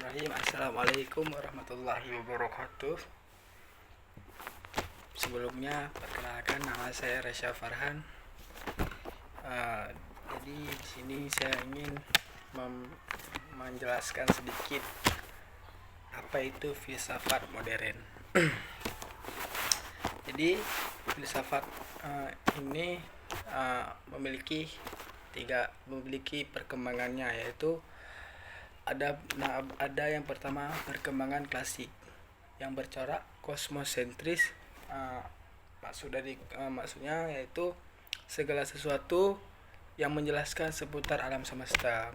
Bismillahirrahmanirrahim. Assalamualaikum warahmatullahi wabarakatuh. Sebelumnya perkenalkan, nama saya Resya Farhan. Jadi di sini saya ingin menjelaskan sedikit apa itu filsafat modern. Jadi filsafat ini memiliki perkembangannya, yaitu ada yang pertama perkembangan klasik yang bercorak kosmosentris. Maksudnya yaitu segala sesuatu yang menjelaskan seputar alam semesta,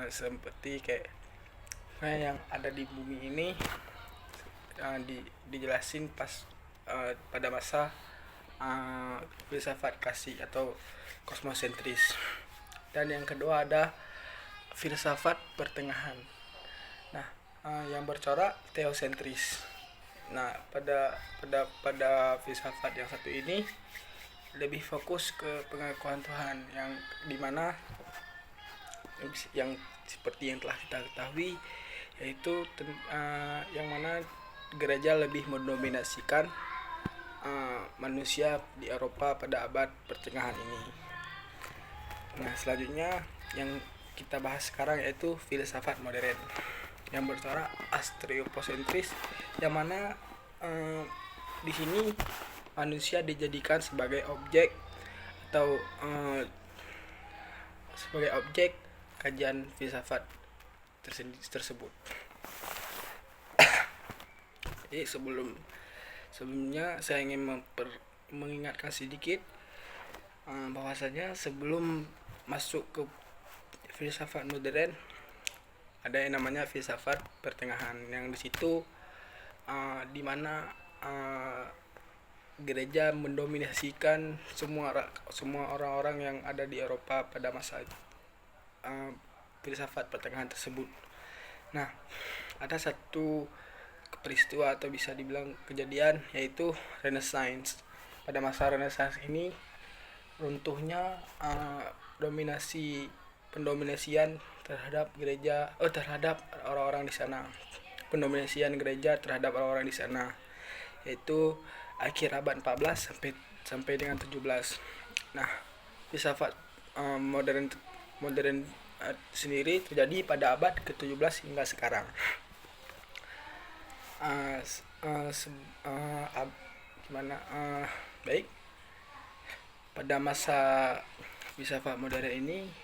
seperti kayak yang ada di bumi ini dijelasin pada masa filsafat klasik atau kosmosentris. Dan yang kedua ada filsafat pertengahan. Nah, yang bercorak teosentris. Nah, pada filsafat yang satu ini lebih fokus ke pengakuan Tuhan, yang dimana yang seperti yang telah kita ketahui, yaitu yang mana gereja lebih mendominasikan manusia di Eropa pada abad pertengahan ini. Nah, selanjutnya yang kita bahas sekarang yaitu filsafat modern yang bercorak antroposentris, yang mana di sini manusia dijadikan sebagai objek atau sebagai objek kajian filsafat tersebut. Jadi sebelumnya saya ingin mengingatkan sedikit bahwasanya sebelum masuk ke filsafat modern ada yang namanya filsafat pertengahan, yang di situ di mana gereja mendominasikan semua orang-orang yang ada di Eropa pada masa filsafat pertengahan tersebut. Nah, ada satu peristiwa atau bisa dibilang kejadian, yaitu Renaissance. Pada masa Renaissance ini runtuhnya pendominasian terhadap orang-orang di sana. Pendominasian gereja terhadap orang-orang di sana, yaitu akhir abad 14 sampai dengan 17. Nah, filsafat modern sendiri terjadi pada abad ke-17 hingga sekarang. Baik. Pada masa filsafat modern ini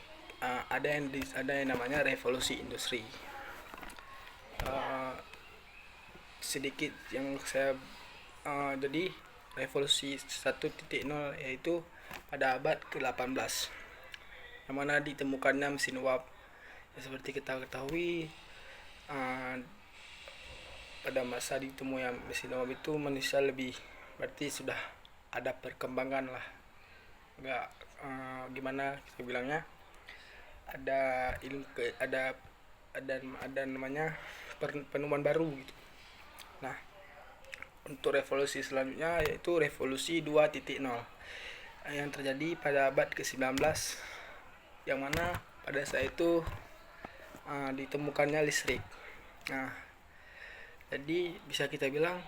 ada yang namanya revolusi industri. Sedikit yang saya jadi revolusi 1.0 yaitu pada abad ke-18, yang mana ditemukannya mesin uap. Seperti kita ketahui, pada masa ditemukan mesin uap itu manusia berarti sudah ada perkembangan lah. Gimana kita bilangnya, ada namanya penemuan baru gitu. Nah, untuk revolusi selanjutnya yaitu revolusi 2.0 yang terjadi pada abad ke-19, yang mana pada saat itu ditemukannya listrik. Nah, jadi bisa kita bilang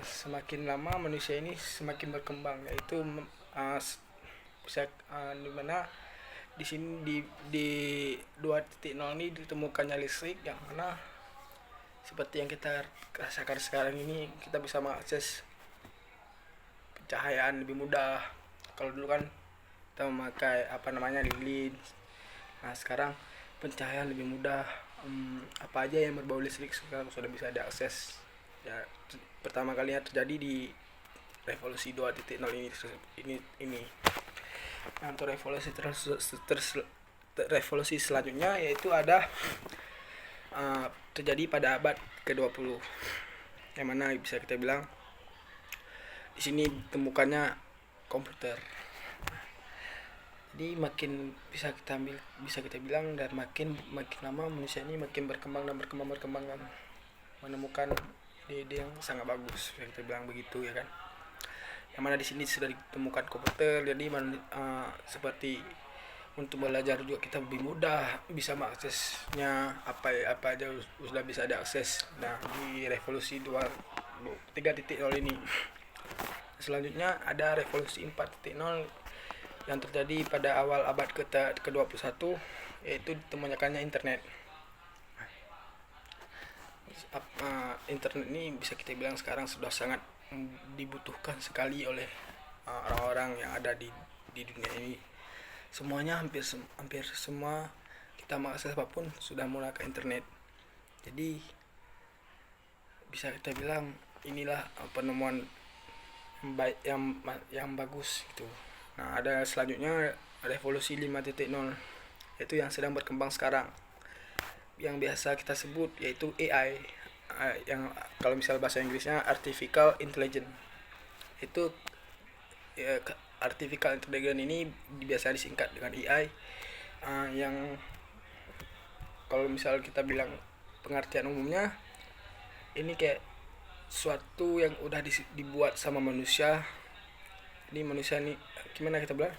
semakin lama manusia ini semakin berkembang, yaitu dimana di sini di 2.0 ini ditemukannya listrik, yang mana seperti yang kita rasakan sekarang ini, kita bisa mengakses pencahayaan lebih mudah. Kalau dulu kan kita memakai lilin. Nah, sekarang pencahayaan lebih mudah. Apa aja yang berbau listrik sekarang sudah bisa diakses. Ya, pertama kalinya terjadi di revolusi 2.0 ini. Nah, untuk revolusi selanjutnya yaitu ada terjadi pada abad ke-20, yang mana bisa kita bilang di sini ditemukannya komputer. Jadi makin bisa kita bilang, dan makin lama manusia ini makin berkembang dan menemukan ide yang sangat bagus, bisa kita bilang begitu ya kan. Yang mana di sini sudah ditemukan komputer, jadi seperti untuk belajar juga kita lebih mudah, bisa mengaksesnya apa aja sudah bisa diakses. Nah, di revolusi 3.0 ini selanjutnya ada revolusi 4.0 yang terjadi pada awal abad ke-21, yaitu ditemukannya internet. Internet ini bisa kita bilang sekarang sudah sangat dibutuhkan sekali oleh orang-orang yang ada di dunia ini. Semuanya hampir semua kita mengakses apapun sudah menggunakan internet. Jadi bisa kita bilang inilah penemuan yang baik, yang bagus gitu. Nah, ada selanjutnya revolusi 5.0, yaitu yang sedang berkembang sekarang, yang biasa kita sebut yaitu AI, yang kalau misal bahasa Inggrisnya artificial intelligence. Itu ya, artificial intelligence ini biasa disingkat dengan AI, yang kalau misal kita bilang pengertian umumnya, ini kayak suatu yang udah dibuat sama manusia. Ini manusia ini gimana kita bilang,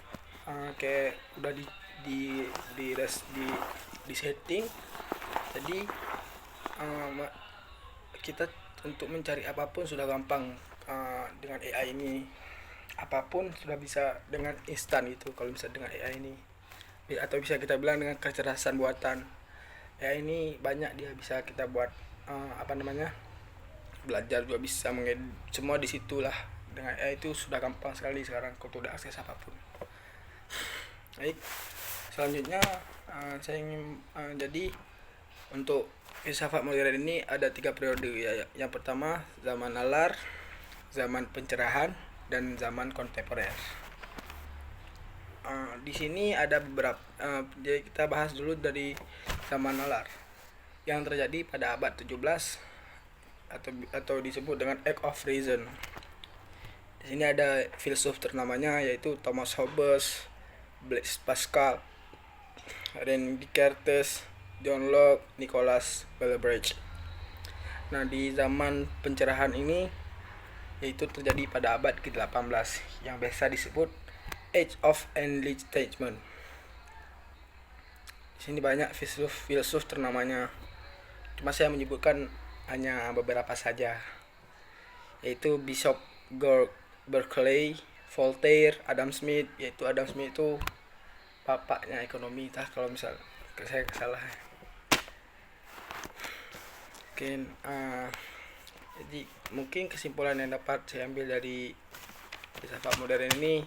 kayak udah di setting. Jadi kita untuk mencari apapun sudah gampang. Dengan AI ini apapun sudah bisa dengan instan gitu kalau bisa dengan AI ini, atau bisa kita bilang dengan kecerdasan buatan. AI ini banyak, dia bisa kita buat belajar juga bisa mengedit semua di situlah. Dengan AI itu sudah gampang sekali sekarang kalau udah akses apapun. Baik, selanjutnya saya ingin jadi untuk filsafat modern ini ada 3 periode ya. Yang pertama zaman nalar, zaman pencerahan, dan zaman kontemporer. Di sini ada beberapa, jadi kita bahas dulu dari zaman nalar yang terjadi pada abad 17 atau disebut dengan Age of Reason. Di sini ada filsuf ternamanya yaitu Thomas Hobbes, Blaise Pascal, René Descartes, John Locke, Nicholas Galbraith. Nah, di zaman pencerahan ini yaitu terjadi pada abad ke-18 yang biasa disebut Age of Enlightenment. Di sini banyak filsuf ternamanya. Cuma saya menyebutkan hanya beberapa saja, yaitu Bishop Berkeley, Voltaire, Adam Smith. Yaitu Adam Smith itu bapaknya ekonomi, kalau misal saya salah. Jadi mungkin kesimpulan yang dapat saya ambil dari filsafat modern ini,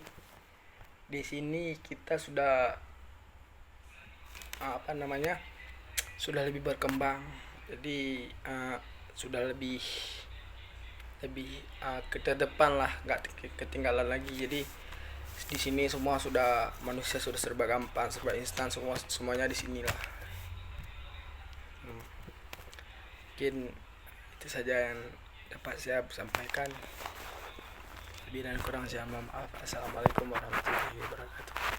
di sini kita sudah sudah lebih berkembang. Jadi sudah lebih ke depan lah, nggak ketinggalan lagi. Jadi di sini semua manusia sudah serba gampang, serba instan, semuanya di sini lah. Mungkin itu saja yang dapat saya sampaikan. Lebih dan kurang saya mohon maaf. Assalamualaikum warahmatullahi wabarakatuh.